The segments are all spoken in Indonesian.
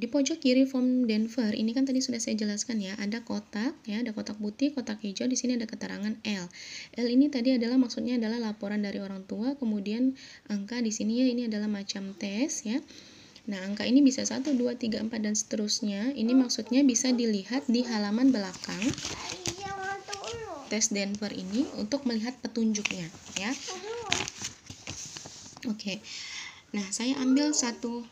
di pojok kiri form Denver ini kan tadi sudah saya jelaskan ya, ada kotak ya, ada kotak putih, kotak hijau, di sini ada keterangan L. L ini tadi adalah maksudnya adalah laporan dari orang tua, kemudian angka di sini ya, ini adalah macam tes ya. Nah, angka ini bisa 1, 2, 3, 4 dan seterusnya. Ini maksudnya bisa dilihat di halaman belakang tes Denver ini untuk melihat petunjuknya ya. Oke. Nah, saya ambil satu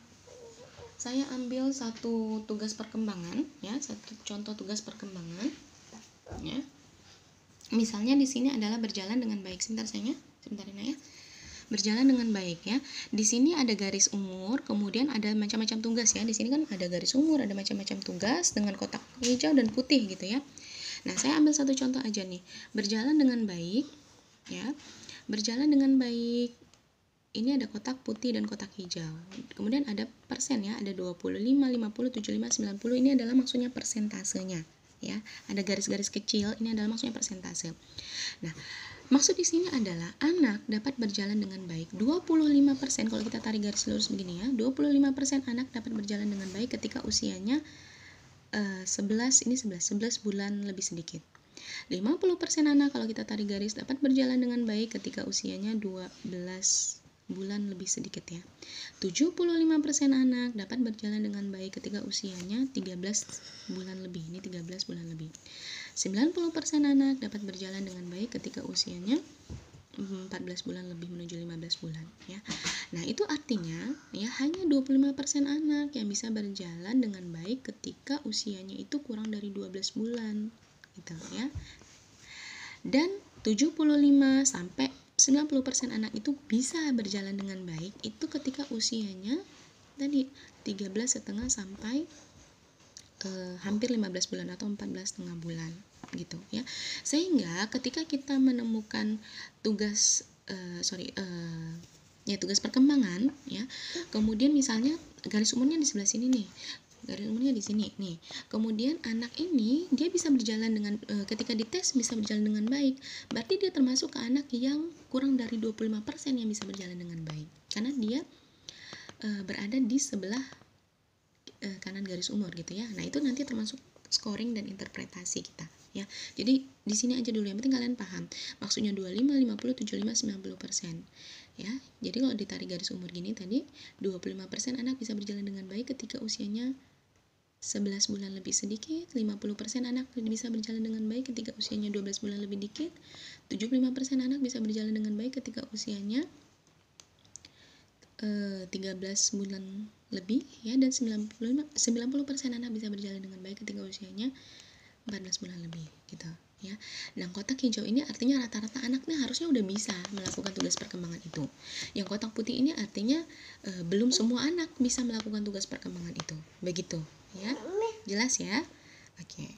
tugas perkembangan ya, satu contoh tugas perkembangan ya. Misalnya di sini adalah berjalan dengan baik. Sebentar ya. Berjalan dengan baik ya. Di sini ada garis umur, kemudian ada macam-macam tugas ya. Di sini kan ada garis umur, ada macam-macam tugas dengan kotak hijau dan putih gitu ya. Nah, saya ambil satu contoh aja nih. Berjalan dengan baik ya. Berjalan dengan baik. Ini ada kotak putih dan kotak hijau. Kemudian ada persen ya, ada 25, 50, 75, 90. Ini adalah maksudnya persentasenya ya. Ada garis-garis kecil, ini adalah maksudnya persentase. Nah, maksud di sini adalah anak dapat berjalan dengan baik. 25% kalau kita tarik garis lurus begini ya. 25% anak dapat berjalan dengan baik ketika usianya 11 bulan lebih sedikit. 50% anak kalau kita tarik garis dapat berjalan dengan baik ketika usianya 12 bulan lebih sedikit ya. 75% anak dapat berjalan dengan baik ketika usianya 13 bulan lebih. Ini 13 bulan lebih. 90% anak dapat berjalan dengan baik ketika usianya 14 bulan lebih menuju 15 bulan ya. Nah, itu artinya ya hanya 25% anak yang bisa berjalan dengan baik ketika usianya itu kurang dari 12 bulan gitu ya. Dan 75 sampai 90% anak itu bisa berjalan dengan baik itu ketika usianya tadi 13,5 sampai hampir 15 bulan atau 14,5 bulan gitu ya. Sehingga ketika kita menemukan tugas tugas perkembangan ya, kemudian misalnya garis umurnya di sebelah sini nih, garis umurnya di sini nih, kemudian anak ini dia bisa berjalan dengan ketika dites bisa berjalan dengan baik, berarti dia termasuk ke anak yang kurang dari 25% yang bisa berjalan dengan baik karena dia berada di sebelah kanan garis umur gitu ya. Nah, itu nanti termasuk scoring dan interpretasi kita ya. Jadi di sini aja dulu, yang penting kalian paham maksudnya 25, 50, 75, 90% ya. Jadi kalau ditarik garis umur gini tadi 25% anak bisa berjalan dengan baik ketika usianya 11 bulan lebih sedikit, 50% anak bisa berjalan dengan baik ketika usianya 12 bulan lebih dikit, 75% anak bisa berjalan dengan baik ketika usianya 13 bulan lebih ya, dan 90% anak bisa berjalan dengan baik ketika usianya 14 bulan lebih gitu ya. Nah, kotak hijau ini artinya rata-rata anaknya harusnya udah bisa melakukan tugas perkembangan itu. Yang kotak putih ini artinya belum semua anak bisa melakukan tugas perkembangan itu. Begitu ya. Jelas ya? Oke.